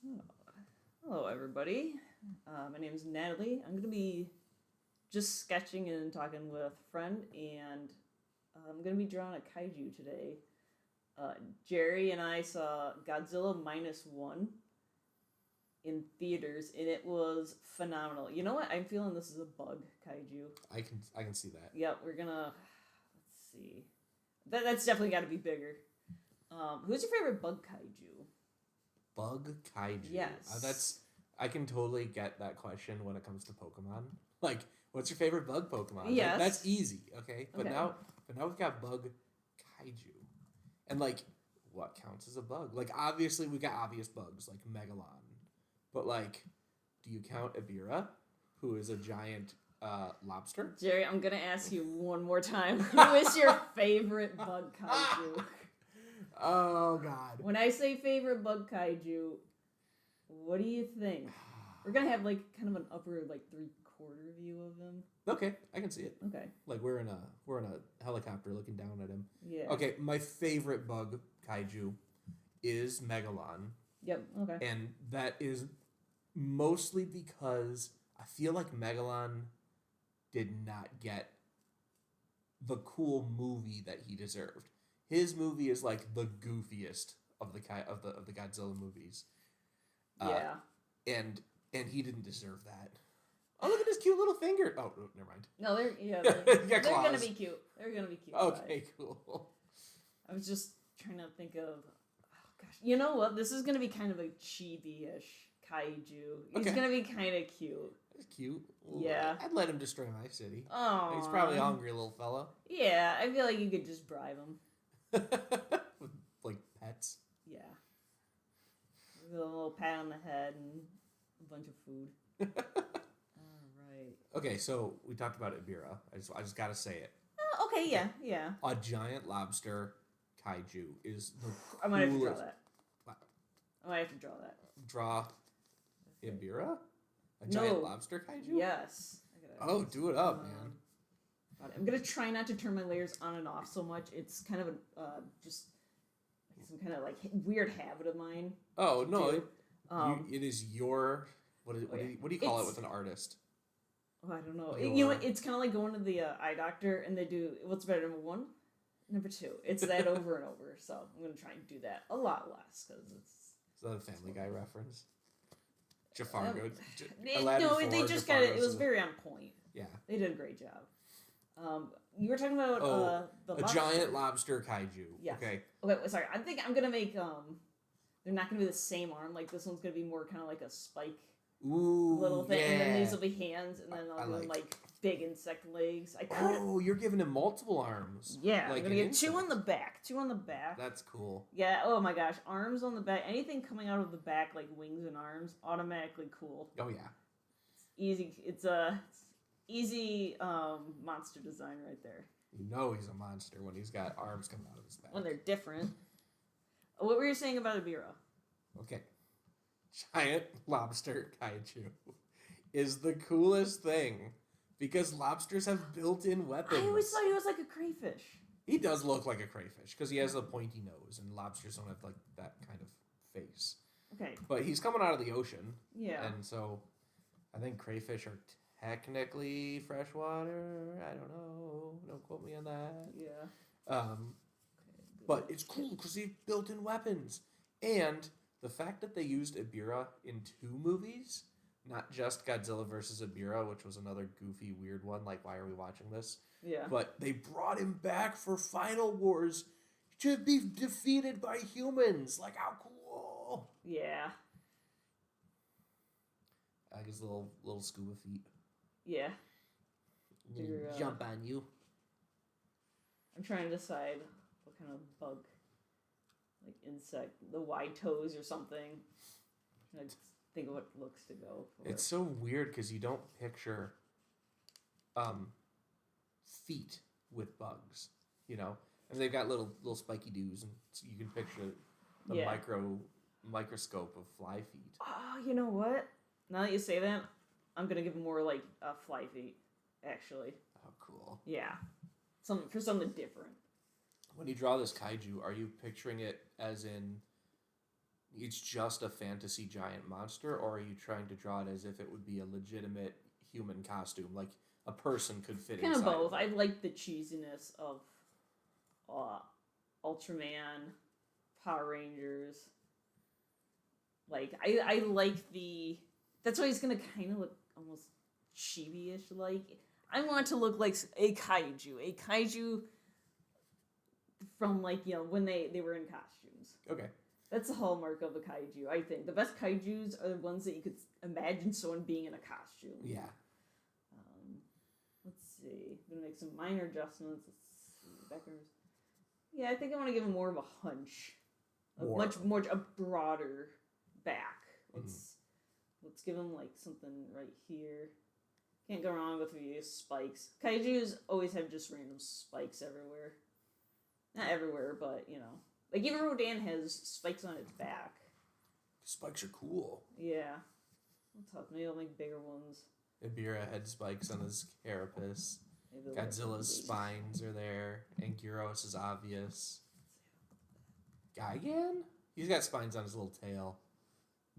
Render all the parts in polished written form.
Oh, hello, everybody. My name is Natalie. I'm going to be just sketching and talking with a friend, and I'm going to be drawing a kaiju today. Jerry and I saw Godzilla Minus One in theaters, and it was phenomenal. You know what? I'm feeling this is a bug kaiju. I can see that. Yep, we're gonna. Let's see. That's definitely got to be bigger. Who's your favorite bug kaiju? Bug kaiju. Yes. I can totally get that question when it comes to Pokemon. Like, what's your favorite bug Pokemon? Yes. That's easy, okay? But Okay. now we've got bug kaiju. And like, what counts as a bug? Like, obviously we got obvious bugs like Megalon. But like, do you count Ibira, who is a giant lobster? Jerry, I'm gonna ask you one more time. Who is your favorite bug kaiju? Oh God. When I say favorite bug kaiju, what do you think? We're gonna have like kind of an upper like 3/4 view of him. Okay, I can see it. Okay. Like we're in a helicopter looking down at him. Yeah. Okay, my favorite bug kaiju is Megalon. Yep. Okay. And that is mostly because I feel like Megalon did not get the cool movie that he deserved. His movie is like the goofiest of the Godzilla movies. Yeah. And he didn't deserve that. Oh, look at his cute little finger. Oh, never mind. No, they're They're gonna be cute. They're gonna be cute. Okay, cool. I was just trying to think of. Oh gosh, you know what? This is gonna be kind of a chibi-ish kaiju. He's gonna be kind of cute. That's cute. Yeah. I'd let him destroy my city. Oh. He's probably a hungry little fellow. Yeah, I feel like you could just bribe him. With, like, pets. Yeah. With a little pat on the head and a bunch of food. Alright. Okay, so we talked about Ibira. I just gotta say it. Okay, yeah. A giant lobster kaiju is the I might have to draw coolest- that. What? I might have to draw that. Draw Ibira? A giant lobster kaiju? Yes. Oh, do it up, man. I'm gonna try not to turn my layers on and off so much. It's kind of just like some kind of like weird habit of mine. Oh no, It is your what do you call it with an artist? I don't know. You know what? It's kind of like going to the eye doctor and they do what's better, number 1, number 2. It's that over and over. So I'm gonna try and do that a lot less because it's. Is that a Family Guy reference? Jafar goes. No, they just got it. It was very on point. Yeah, they did a great job. You were talking about the lobster. Giant lobster kaiju. Yes. Okay. Okay. Sorry. I think I'm gonna make They're not gonna be the same arm. Like this one's gonna be more kind of like a spike. Little thing, and then these will be hands, and then I'll do like big insect legs. Oh, you're giving him multiple arms. Yeah, like I'm gonna get 2 on the back. 2 on the back. That's cool. Yeah. Oh my gosh, arms on the back. Anything coming out of the back, like wings and arms, automatically cool. Oh yeah. It's easy. It's easy monster design right there. You know he's a monster when he's got arms coming out of his back. When they're different. What were you saying about Ibira? Okay. Giant lobster kaiju is the coolest thing because lobsters have built-in weapons. I always thought he was like a crayfish. He does look like a crayfish because he has a pointy nose and lobsters don't have like that kind of face. Okay. But he's coming out of the ocean. Yeah. And so I think crayfish are technically freshwater. I don't know. Don't quote me on that. Yeah. But it's cool because he's built-in weapons. And the fact that they used Ibira in 2 movies, not just Godzilla vs. Ibira, which was another goofy, weird one, like, why are we watching this? Yeah. But they brought him back for Final Wars to be defeated by humans. Like, how cool! Yeah. Like his little scuba feet. Yeah. Jump on you. I'm trying to decide what kind of bug, like insect, the wide toes or something. I'm trying to think of what looks to go for. It's so weird because you don't picture feet with bugs, you know? And they've got little spiky doos, and so you can picture the microscope of fly feet. Oh, you know what? Now that you say that, I'm gonna give them more like fly feet, actually. Oh, cool. Yeah, something different. When you draw this kaiju, are you picturing it as in it's just a fantasy giant monster, or are you trying to draw it as if it would be a legitimate human costume, like a person could fit Kind inside? of both. I like the cheesiness of Ultraman, Power Rangers. Like I like the. That's why he's gonna kind of look almost chibi-ish. Like I want to look like a kaiju from like when they were in costumes. Okay. That's the hallmark of a kaiju. I think the best kaijus are the ones that you could imagine someone being in a costume. Yeah. Let's see. I'm gonna make some minor adjustments. Let's see. Backgrounds. Yeah, I think I want to give him more of a hunch, a broader back. Let's give him like something right here. Can't go wrong with these spikes. Kaijus always have just random spikes everywhere. Not everywhere, but like even Rodan has spikes on its back. Spikes are cool. Yeah. What's up? Maybe I'll make bigger ones. Ibira had spikes on his carapace. Godzilla's spines are there. Anguirus is obvious. Gigan? He's got spines on his little tail.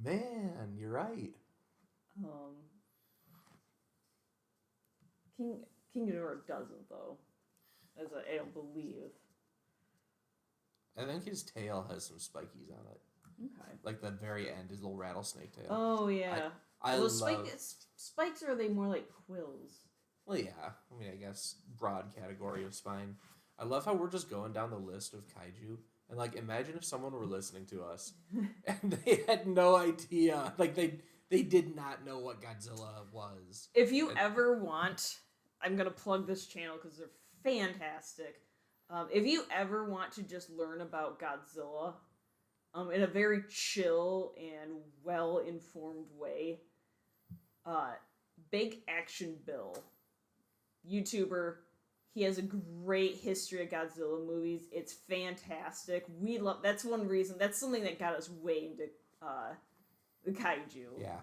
Man, you're right. King Ghidorah doesn't though, I don't believe. I think his tail has some spikies on it. Okay. Like the very end, his little rattlesnake tail. Oh yeah. I love spikes, or are they more like quills? Well, yeah. I mean, I guess broad category of spine. I love how we're just going down the list of kaiju. And, like, imagine if someone were listening to us and they had no idea. Like, they did not know what Godzilla was. If you ever want, I'm going to plug this channel because they're fantastic. If you ever want to just learn about Godzilla in a very chill and well-informed way, Big Action Bill, YouTuber, he has a great history of Godzilla movies. It's fantastic. We love. That's one reason. That's something that got us way into the kaiju. Yeah,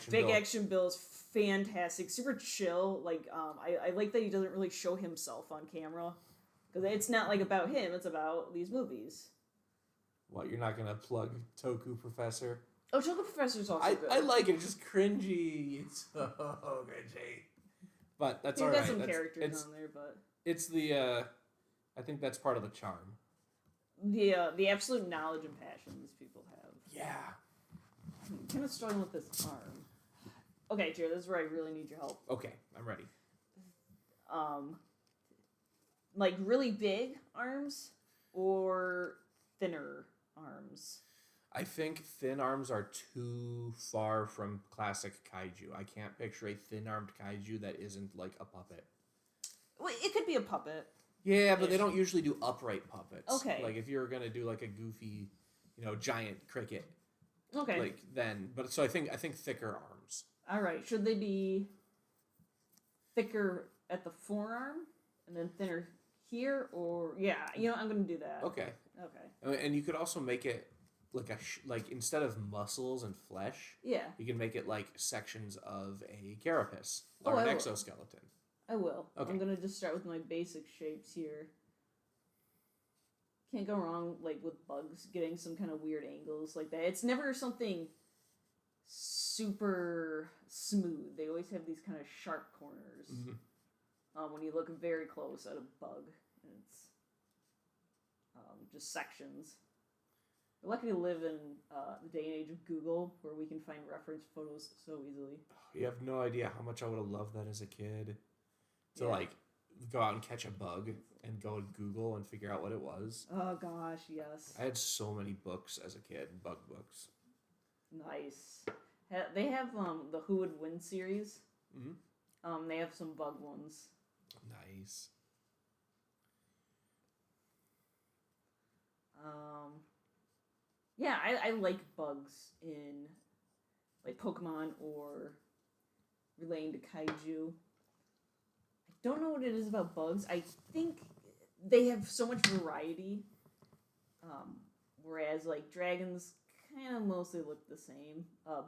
Big Action Bill is fantastic. Super chill. Like I like that he doesn't really show himself on camera because it's not like about him. It's about these movies. What, you're not gonna plug Toku Professor? Oh, Toku Professor's also good. I like it. It's just cringy. It's so cringy. But that's all right. He's got some characters on there, but it's the. I think that's part of the charm. The absolute knowledge and passion these people have. Yeah. I'm kind of struggling with this arm. Okay, Jared, this is where I really need your help. Okay, I'm ready. Like really big arms or thinner arms? I think thin arms are too far from classic kaiju. I can't picture a thin-armed kaiju that isn't like a puppet. Well, it could be a puppet. Yeah, but they don't usually do upright puppets. Okay. Like if you're gonna do like a goofy, giant cricket. Okay. Like then, but so I think thicker arms. All right. Should they be thicker at the forearm and then thinner here, or I'm gonna do that. Okay. Okay. And you could also make it like like instead of muscles and flesh. Yeah. You can make it like sections of a carapace or an exoskeleton. I will. Okay. I'm gonna just start with my basic shapes here. Can't go wrong like with bugs getting some kind of weird angles like that. It's never something super smooth. They always have these kind of sharp corners. Mm-hmm. When you look very close at a bug, and it's just sections. We're lucky to live in the day and age of Google, where we can find reference photos so easily. You have no idea how much I would have loved that as a kid. To like go out and catch a bug and go and Google and figure out what it was. Oh gosh, yes. I had so many books as a kid, bug books. Nice. They have the Who Would Win series. Mm-hmm. They have some bug ones. Nice. Yeah, I like bugs in like Pokemon or relating to kaiju. I don't know what it is about bugs. I think they have so much variety. Whereas like dragons kind of mostly look the same.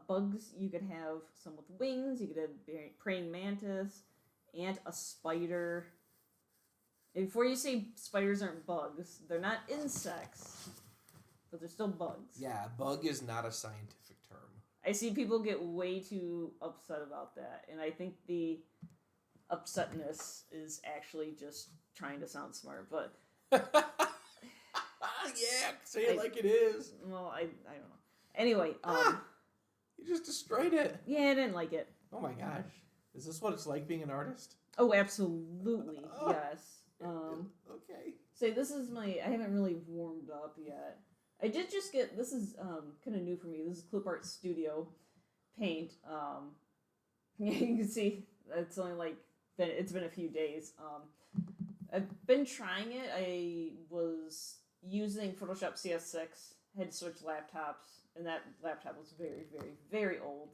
Bugs, you could have some with wings. You could have praying mantis, ant, a spider. And before you say spiders aren't bugs, they're not insects. but they're still bugs. Yeah, bug is not a scientific term. I see people get way too upset about that, and I think the upsetness is actually just trying to sound smart, but... Yeah, say it like it is. Well, I don't know. Anyway, you just destroyed it. Yeah, I didn't like it. Oh my gosh. Is this what it's like being an artist? Oh, absolutely. Oh. Yes. Okay. Say, this is I haven't really warmed up yet. I did just get, this is kind of new for me. This is Clip Art Studio paint. You can see it's only it's been a few days. I've been trying it. I was using Photoshop CS6, had to switch laptops, and that laptop was very, very, very old.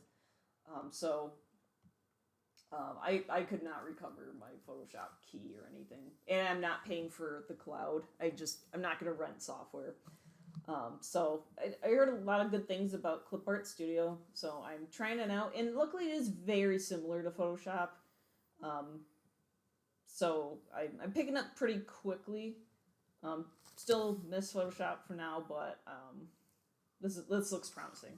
I could not recover my Photoshop key or anything. And I'm not paying for the cloud. I'm not going to rent software. So I heard a lot of good things about Clip Art Studio, so I'm trying it out. And luckily it is very similar to Photoshop. So I'm picking up pretty quickly. Still miss Photoshop for now, but this looks promising.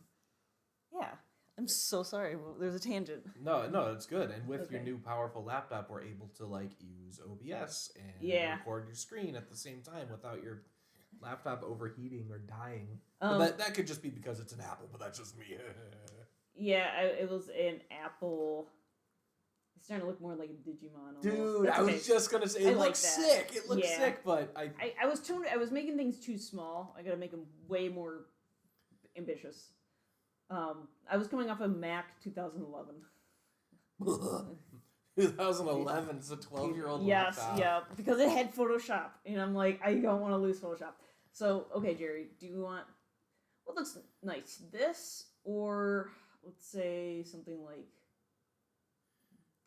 Yeah. I'm so sorry. There's a tangent. No, it's good. And with your new powerful laptop, we're able to use OBS and record your screen at the same time without your laptop overheating or dying. That could just be because it's an Apple, but that's just me. Yeah, it was an Apple. It's starting to look more like a Digimon. Almost. Dude, I was just gonna say it looks sick. It looks sick, but I was making things too small. I gotta make them way more ambitious. I was coming off a Mac 2011. 2011 is a 12-year-old laptop. Yes, yeah, because it had Photoshop, and I'm like, I don't want to lose Photoshop. So, okay, Jerry, do you want what looks nice? This, or let's say something like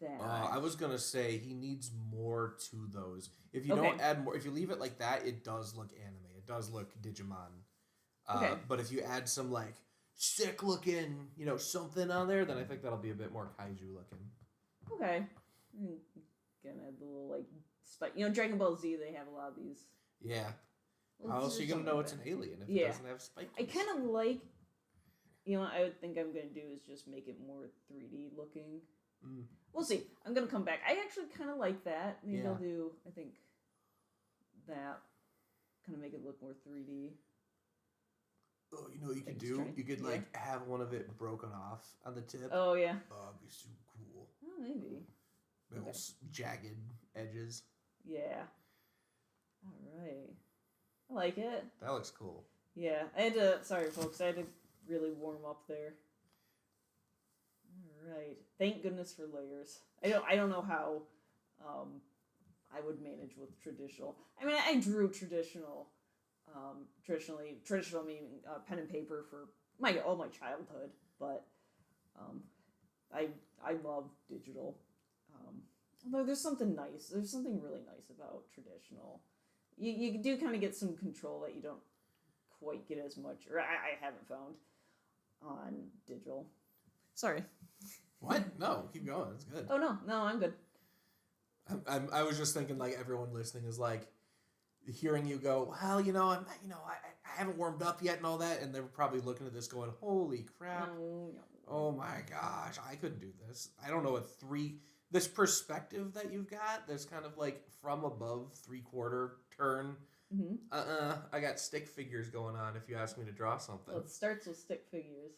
that? I was gonna say he needs more to those. If you don't add more, if you leave it like that, it does look anime. It does look Digimon. But if you add some sick looking, something on there, then I think that'll be a bit more kaiju looking. Okay. Gonna add the little spike. Dragon Ball Z, they have a lot of these. Yeah. How else are you gonna know it's an alien if it doesn't have spikes? I kind of like. What I would think I'm gonna do is just make it more 3D looking. We'll see. I'm gonna come back. I actually kind of like that. Maybe I'll do. I think that kind of make it look more 3D. Oh, you know what you could do? You could have one of it broken off on the tip. Oh yeah. Oh, it'd be so cool. Oh, maybe. Little jagged edges. Yeah. All right. I like it. That looks cool. Yeah, I had to. Sorry, folks. I had to really warm up there. All right. Thank goodness for layers. I don't know how. I would manage with traditional. I mean, I drew traditional. Traditional meaning pen and paper for all my childhood, but I love digital. Although there's something really nice about traditional. You do kind of get some control that you don't quite get as much, or I haven't found on digital. Sorry. What? No, keep going. It's good. Oh no, I'm good. I was just thinking everyone listening is hearing you go, well, I haven't warmed up yet and all that, and they're probably looking at this going, holy crap. No. Oh my gosh, I couldn't do this. I don't know this perspective that you've got, there's kind of from above 3/4 turn. Mm-hmm. I got stick figures going on if you ask me to draw something. Well, it starts with stick figures.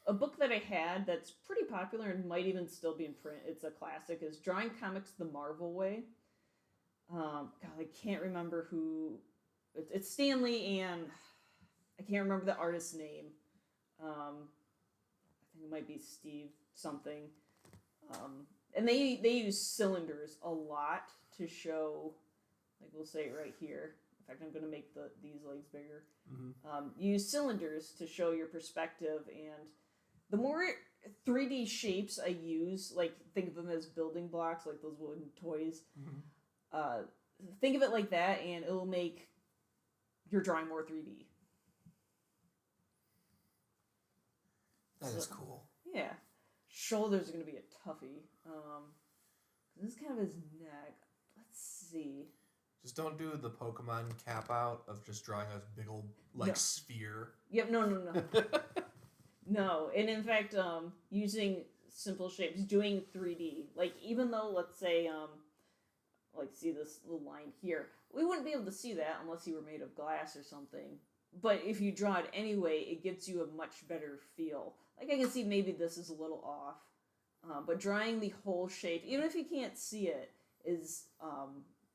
A book that I had that's pretty popular and might even still be in print, it's a classic, is Drawing Comics the Marvel Way. God, I can't remember who. It's Stanley, and I can't remember the artist's name. I think it might be Steve something. And they use cylinders a lot to show, we'll say right here. In fact, I'm going to make these legs bigger. Mm-hmm. Use cylinders to show your perspective, and the more 3D shapes I use, think of them as building blocks, like those wooden toys. Mm-hmm. Think of it like that, and it'll make your drawing more 3D. That is cool. Yeah. Shoulders are going to be a toughie. This is kind of his neck. Let's see. Just don't do the Pokemon cap out of just drawing a big old sphere. Yep, no. No, and in fact, using simple shapes, doing 3D, like even though, let's say, like see this little line here, we wouldn't be able to see that unless you were made of glass or something. But if you draw it anyway, it gives you a much better feel. Like I can see maybe this is a little off, but drawing the whole shape, even if you can't see it, is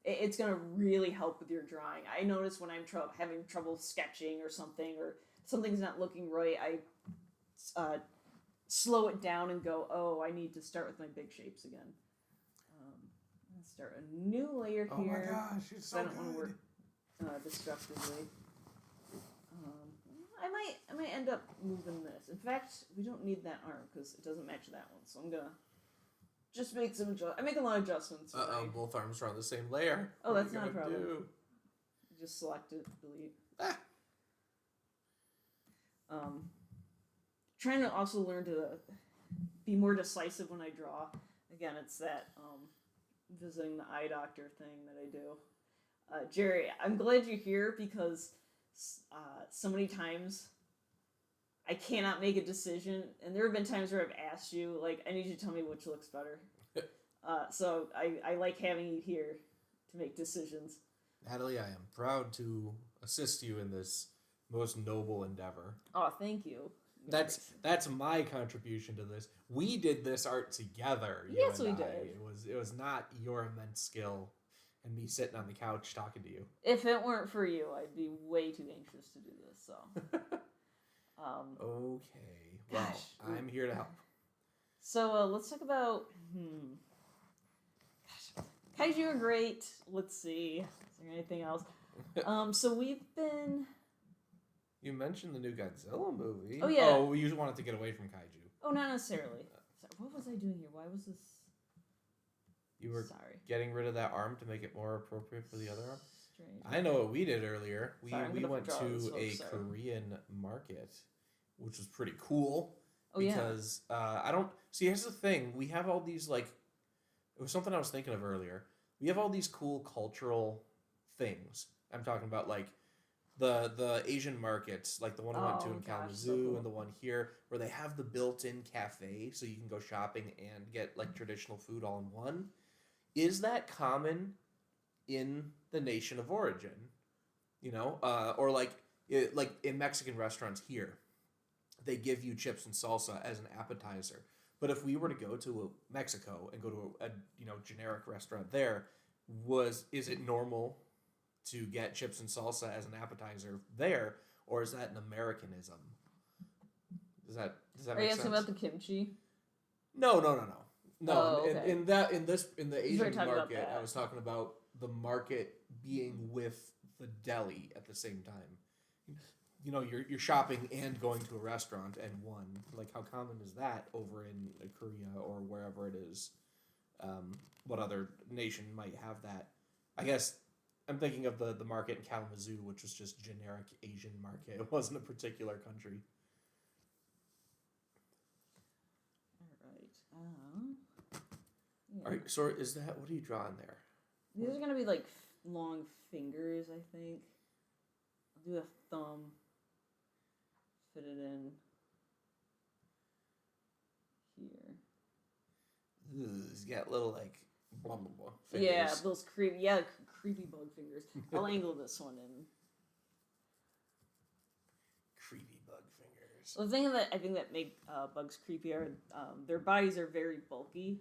it's gonna really help with your drawing. I notice when I'm having trouble sketching or something's not looking right, I slow it down and go, oh, I need to start with my big shapes again. Let's start a new layer here. Oh my gosh, it's so I don't good. want to work destructively. I might end up moving this. In fact, we don't need that arm because it doesn't match that one. So I'm gonna just make some I make a lot of adjustments. Both arms are on the same layer. Oh, that's not a problem. Just select it, delete. Trying to also learn to be more decisive when I draw. Again, it's that visiting the eye doctor thing that I do. Jerry, I'm glad you're here because so many times I cannot make a decision, and there have been times where I've asked you, like, I need you to tell me which looks better. So I like having you here to make decisions. Natalie, I am proud to assist you in this most noble endeavor. Oh, thank you. That's my contribution to this. We did this art together. Yes, we did. It was not your immense skill and me sitting on the couch talking to you. If it weren't for you, I'd be way too anxious to do this. So. Okay. Well, I'm here to help. So let's talk about. Kaiju are great. Let's see. Is there anything else? So we've been. You mentioned the new Godzilla movie. Oh, yeah. Oh, you wanted to get away from Kaiju. Oh, not necessarily. What was I doing here? Why was this... You were getting rid of that arm to make it more appropriate for the other arm? Strange. I know what we did earlier. We went to a Sorry. Korean market, which was pretty cool. Oh, because, I don't... See, here's the thing. We have all these, like... It was something I was thinking of earlier. We have all these cool cultural things. I'm talking about, like... The Asian markets, like the one we went to in Kalamazoo, cool. And the one here, where they have the built-in cafe, so you can go shopping and get like traditional food all in one. Is that common in the nation of origin? You know, or like in Mexican restaurants here, they give you chips and salsa as an appetizer. But if we were to go to Mexico and go to a generic restaurant there, is it normal to get chips and salsa as an appetizer there, or is that an Americanism? Does that make sense? Are you asking about the kimchi? No. Oh, okay. In the Asian market, I was talking about the market being with the deli at the same time. You know, you're shopping and going to a restaurant and one. Like, how common is that over in Korea or wherever it is? What other nation might have that? I guess I'm thinking of the market in Kalamazoo, which was just generic Asian market. It wasn't a particular country. Yeah. All right, so is that... What are you drawing there? These are going to be, like, long fingers, I think. I'll do a thumb. Fit it in here. Ooh, he's got little, like, blah, blah, blah fingers. Yeah, those creepy bug fingers. I'll angle this one in. Creepy bug fingers. Well, the thing that I think that make bugs creepy are their bodies are very bulky,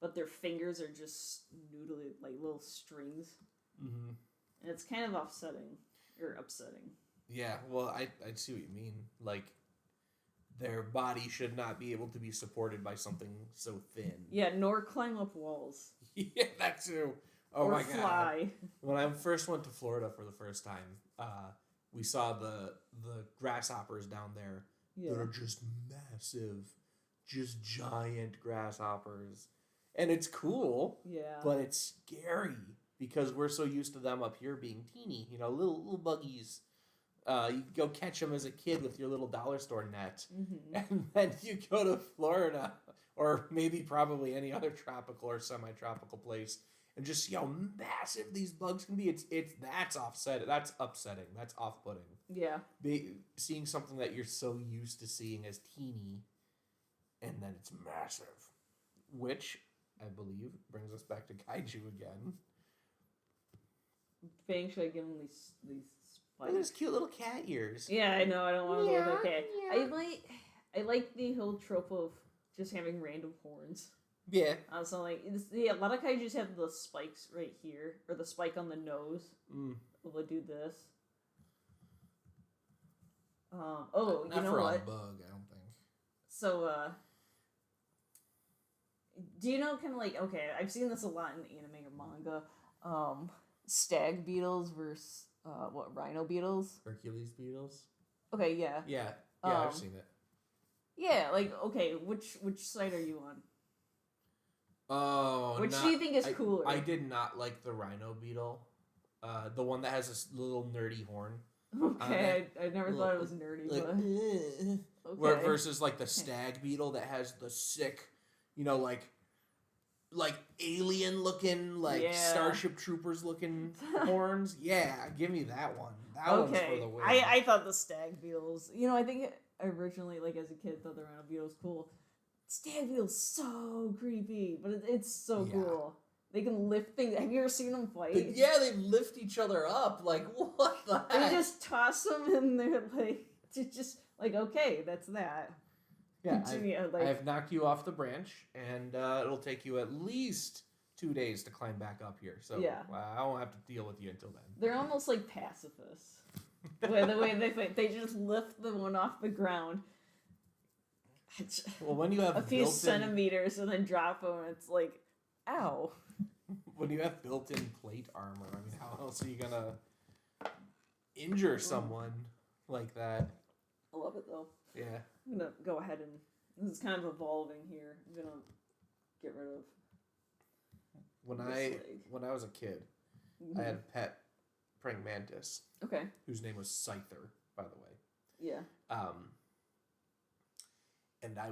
but their fingers are just noodly, like little strings. Mm-hmm. And it's kind of upsetting. Yeah, well, I see what you mean. Like, their body should not be able to be supported by something so thin. Yeah, nor climb up walls. Yeah, that too. Oh or my fly. God. When I first went to Florida for the first time, we saw the grasshoppers down there. Yeah. That are just massive, just giant grasshoppers. And it's cool. Yeah. But it's scary because we're so used to them up here being teeny, little buggies. You go catch them as a kid with your little dollar store net. Mm-hmm. And then you go to Florida or maybe probably any other tropical or semi-tropical place, and just see how massive these bugs can be. That's upsetting. That's off-putting. Yeah. Seeing something that you're so used to seeing as teeny, and then it's massive, which I believe brings us back to Kaiju again. Fang, should I give him these Look at his cute little cat ears. Yeah, I know. I don't want to go with a cat. I like the whole trope of just having random horns. Yeah. So like, a lot of kaijus have the spikes right here, or the spike on the nose. Will do this. You Not know for what? a bug, I don't think. So, do you know kind of like, okay, I've seen this a lot in anime or manga, stag beetles versus, rhino beetles? Hercules beetles? Okay, yeah. Yeah, I've seen it. Yeah, like, okay, which side are you on? Oh, which do you think is cooler? I did not like the rhino beetle. The one that has this little nerdy horn. Okay, I never thought it was nerdy, like, but... Okay. Versus, like, the stag beetle that has the sick, like alien-looking, Starship Troopers-looking horns. Yeah, give me that one. That one's for the win. I thought the stag beetles... I think originally, as a kid, thought the rhino beetle was cool. Stag beetle's so creepy, but it's so cool. They can lift things. Have you ever seen them fight? They lift each other up. Like, what the heck? They just toss them and they're okay, that's that. Yeah, I have knocked you off the branch, and it'll take you at least 2 days to climb back up here. So I won't have to deal with you until then. They're almost like pacifists. the way they fight, they just lift the one off the ground. Well, when you have a few centimeters and then drop them, it's like, ow. When you have built-in plate armor, I mean, how else are you gonna injure someone like that? I love it though. Yeah. I'm gonna go ahead and this is kind of evolving here. I'm gonna get rid of. When I was a kid, I had a pet praying mantis. Okay. Whose name was Scyther, by the way. Yeah. And I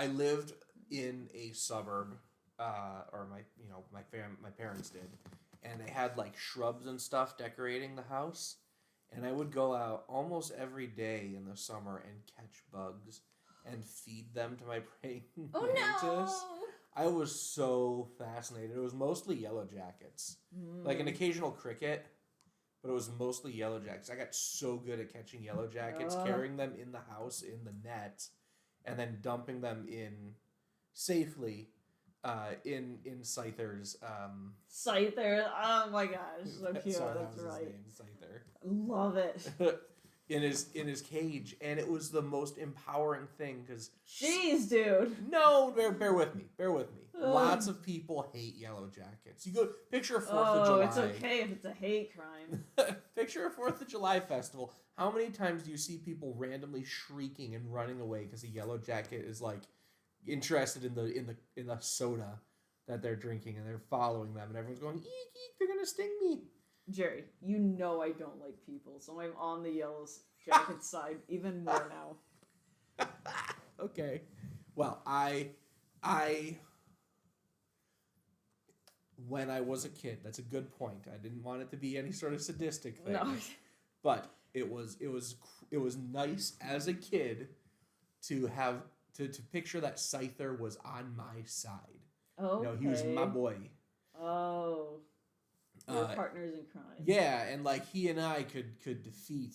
lived in a suburb, or my parents did, and they had shrubs and stuff decorating the house, and I would go out almost every day in the summer and catch bugs and feed them to my praying mantis. No! I was so fascinated. It was mostly yellow jackets, an occasional cricket, but it was mostly yellow jackets. I got so good at catching yellow jackets, carrying them in the house in the net, and then dumping them in safely in Scyther's Scyther, oh my gosh, so cute. Sorry, that's right. His name, Scyther. Love it. in his cage, and it was the most empowering thing because jeez, dude. No, bear with me. Lots of people hate yellow jackets. You go picture a 4th of July. Oh, it's okay if it's a hate crime. Picture a 4th of July festival. How many times do you see people randomly shrieking and running away because a yellow jacket is interested in the soda that they're drinking, and they're following them, and everyone's going, eek, eek, they're gonna sting me. Jerry, you know I don't like people, so I'm on the yellow jacket side even more now. Okay. Well, I when I was a kid, that's a good point. I didn't want it to be any sort of sadistic thing. No. But it was nice as a kid to have to picture that Scyther was on my side. Oh, he was my boy. Oh. Your partners in crime. Yeah, and he and I could defeat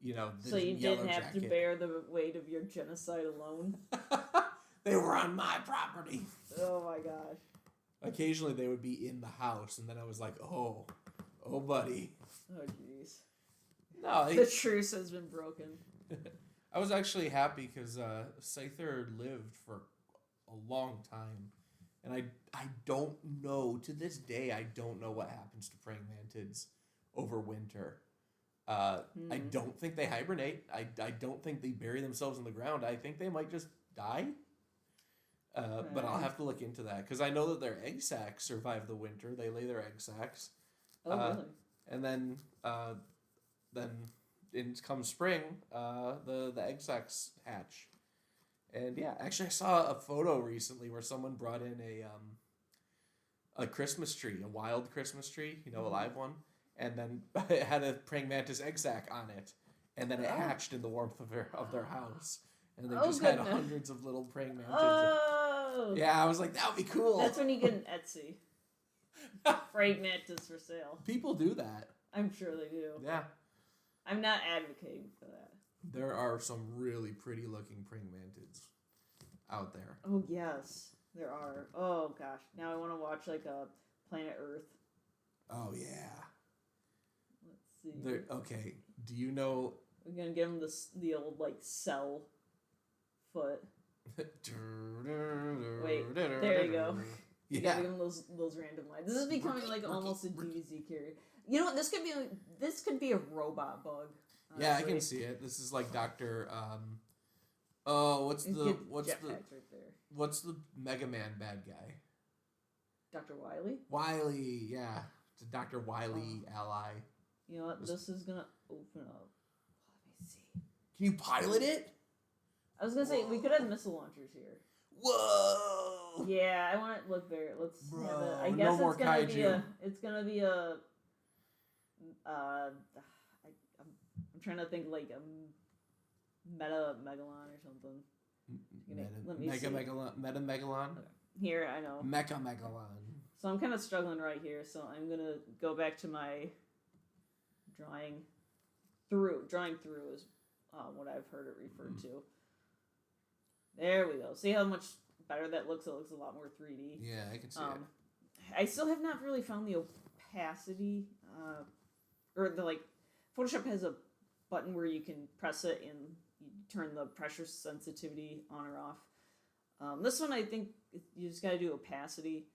the so you didn't have jacket. to bear the weight of your genocide alone? They were on my property. Oh my gosh. Occasionally they would be in the house, and then I was like, oh buddy. Oh jeez. No, the truce has been broken. I was actually happy because Scyther lived for a long time, and I don't know, to this day, I don't know what happens to praying mantids over winter. I don't think they hibernate. I don't think they bury themselves in the ground. I think they might just die. But I'll have to look into that, because I know that their egg sacs survive the winter. They lay their egg sacs. Oh, really? And then in come spring, the egg sacs hatch. And yeah, actually I saw a photo recently where someone brought in a Christmas tree, a wild Christmas tree, a Mhm. live one, and then it had a praying mantis egg sac on it, and then it Oh. hatched in the warmth of their house, and they Oh, just had goodness. hundreds of little praying mantises. Oh! Yeah, I was like, that would be cool. That's when you get an Etsy. Praying mantis for sale. People do that. I'm sure they do. Yeah. I'm not advocating for that. There are some really pretty looking praying mantids out there. Oh, yes. There are. Oh, gosh. Now I want to watch, like, a Planet Earth. Oh, yeah. Let's see. Okay. Do you know... We're going to give him the old, like, cell foot. Wait, there you go. Yeah. Give him those random lines. This is becoming, like, almost a DBZ carrier. You know what? This could be a robot bug. Honestly. Yeah, I can see it. This is like Dr. What's the Mega Man bad guy? Dr. Wily? Wily, yeah. It's a Dr. Wily ally. You know what? This is gonna open up. Let me see. Can you pilot it? I was gonna say we could have missile launchers here. Whoa! Yeah, I want it. Look there. Let's Bro, have it. I guess no it's more gonna kaiju. be a. It's gonna be a. I'm trying to think like a megalon or something. Let me see. Megalon? Okay. Here, I know. Mecha Megalon. So I'm kind of struggling right here. So I'm gonna go back to my drawing through. Drawing through is what I've heard it referred to. There we go. See how much better that looks? It looks a lot more 3D. Yeah, I can see it. I still have not really found the opacity, or the like. Photoshop has a button where you can press it and you turn the pressure sensitivity on or off. This one, I think you just gotta do opacity.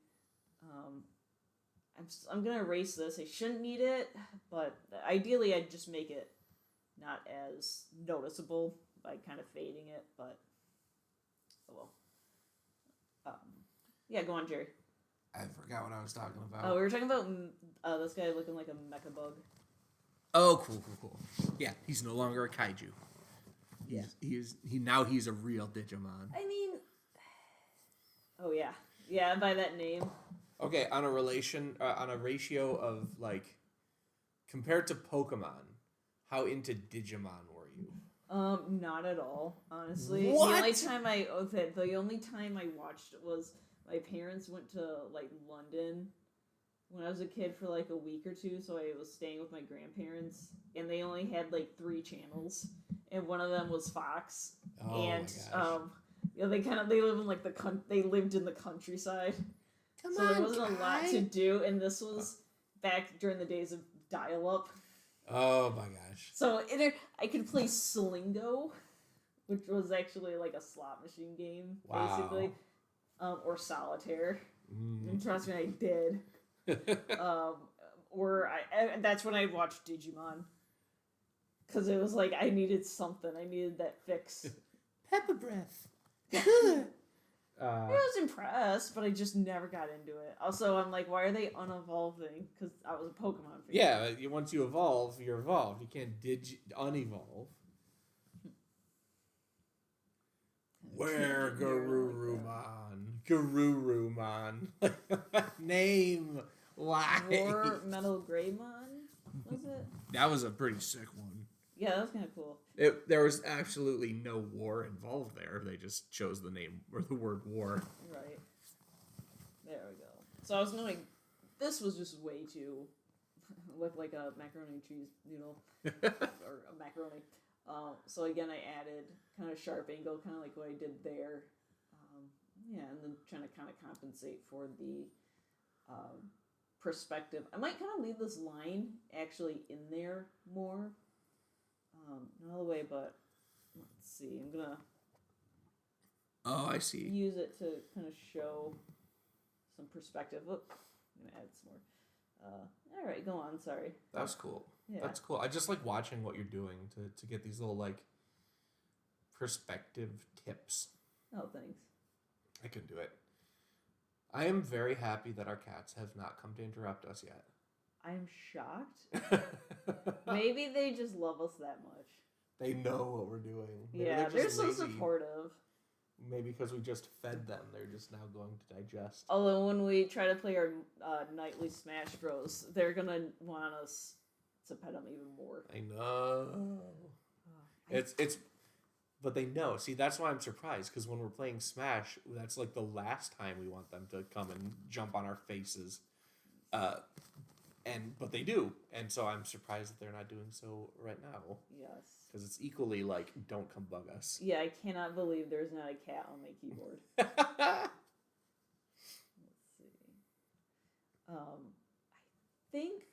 I'm gonna erase this. I shouldn't need it, but ideally I'd just make it not as noticeable by kind of fading it. But oh well. Yeah, go on, Jerry. I forgot what I was talking about. Oh, we were talking about this guy looking like a mecha bug. Oh, cool. Yeah, he's no longer a kaiju. He's a real Digimon. I mean, oh yeah, by that name. Okay, on a ratio of like, compared to Pokemon, how into Digimon were you? Not at all, honestly. What? The only time I watched it was my parents went to like London when I was a kid for like a week or two, so I was staying with my grandparents, and they only had like 3 channels, and one of them was Fox, and they live in like they lived in the countryside, there wasn't a lot to do, and this was back during the days of dial-up. Oh my gosh! So I could play Slingo, which was actually like a slot machine game, basically, or Solitaire. And trust me, I did. That's when I watched Digimon, because it was like I needed something. I needed that fix. Pepper breath. I was impressed, but I just never got into it. Also, I'm like, why are they unevolving? Because I was a Pokemon fan. Yeah, once you evolve, you're evolved. You can't unevolve. Where Garurumon? Garurumon. Name. Why? War Metal Greymon? Was it? That was a pretty sick one. Yeah, that was kind of cool. There was absolutely no war involved there. They just chose the name or the word war. Right. There we go. So I was knowing this was just way too look like a macaroni and cheese noodle or a macaroni. So again, I added kind of sharp angle, kind of like what I did there. And then trying to kind of compensate for the perspective. I might kind of leave this line actually in there more. Not all the way, but let's see. I'm gonna. Oh, I see. Use it to kind of show some perspective. Look, I'm gonna add some more. All right, go on. Sorry. That was cool. Yeah. That's cool. I just like watching what you're doing to get these little like perspective tips. Oh, thanks. I can do it. I am very happy that our cats have not come to interrupt us yet. I'm shocked. Maybe they just love us that much. They know what we're doing. Maybe Yeah, they're so lazy. supportive. Maybe because we just fed them, they're just now going to digest. Although when we try to play our nightly Smash Bros, they're gonna want us to pet them even more. I know. It's, but they know. See, that's why I'm surprised, because when we're playing Smash, that's like the last time we want them to come and jump on our faces. But they do, and so I'm surprised that they're not doing so right now. Yes. Because it's equally like, don't come bug us. Yeah, I cannot believe there's not a cat on my keyboard. Let's see. I think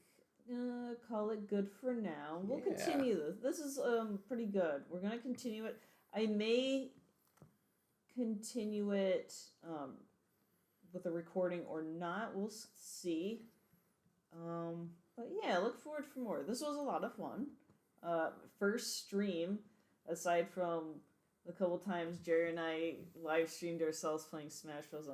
call it good for now. We'll continue this. This is pretty good. We're gonna continue it. I may continue it with a recording or not. We'll see. But yeah, look forward for more. This was a lot of fun. First stream, aside from the couple times Jerry and I live streamed ourselves playing Smash Bros.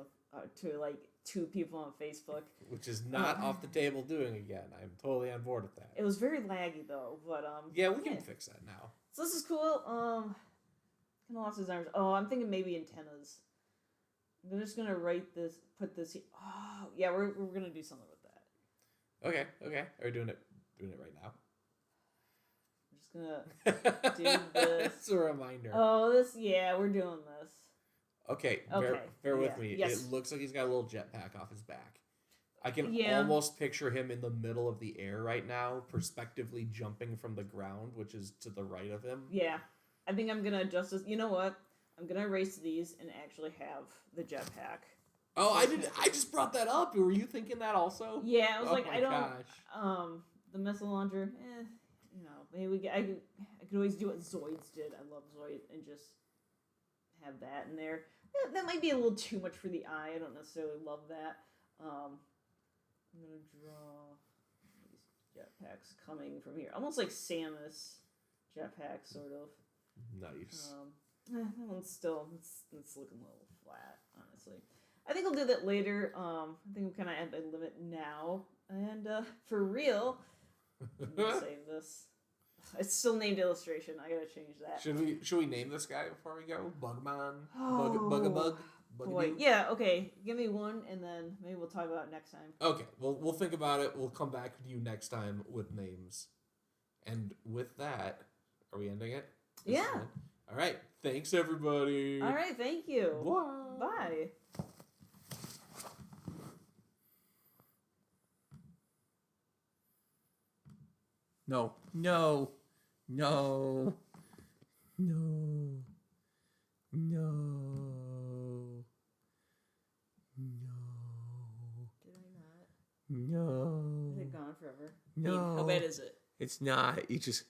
To like 2 people on Facebook. Which is not off the table doing again. I'm totally on board with that. It was very laggy though, but yeah, we can fix that now. So this is cool. Kind of lost his arms. Oh, I'm thinking maybe antennas. I'm just gonna put this here. Oh, yeah, we're gonna do something with that. Okay. Are we doing it right now? I'm just gonna do this. It's a reminder. Oh, we're doing this. Okay. Bear with me. Yes. It looks like he's got a little jetpack off his back. I can Yeah. almost picture him in the middle of the air right now, perspectively jumping from the ground, which is to the right of him. Yeah. I think I'm gonna adjust this. You know what? I'm gonna erase these and actually have the jetpack. Oh, I just brought that up. Were you thinking that also? Yeah, I was like, my I don't. Gosh. The missile launcher. Maybe I could always do what Zoids did. I love Zoid and just have that in there. That might be a little too much for the eye. I don't necessarily love that. I'm gonna draw these jetpacks coming from here, almost like Samus jetpack, sort of. Nice. That one's still it's looking a little flat, honestly. I think I'll do that later. I think I'm kind of at my limit now, and for real, I'm gonna save this. It's still named illustration. I gotta change that. Should we name this guy before we go? Bugman? Oh, Bugabug? Boy. Yeah, okay. Give me one, and then maybe we'll talk about it next time. Okay, we'll think about it. We'll come back to you next time with names. And with that, are we ending it? Yeah. All right. Thanks, everybody. All right, thank you. Bye. Bye. No. Did I not? No. Is it gone forever? No. How bad is it? It's not. You just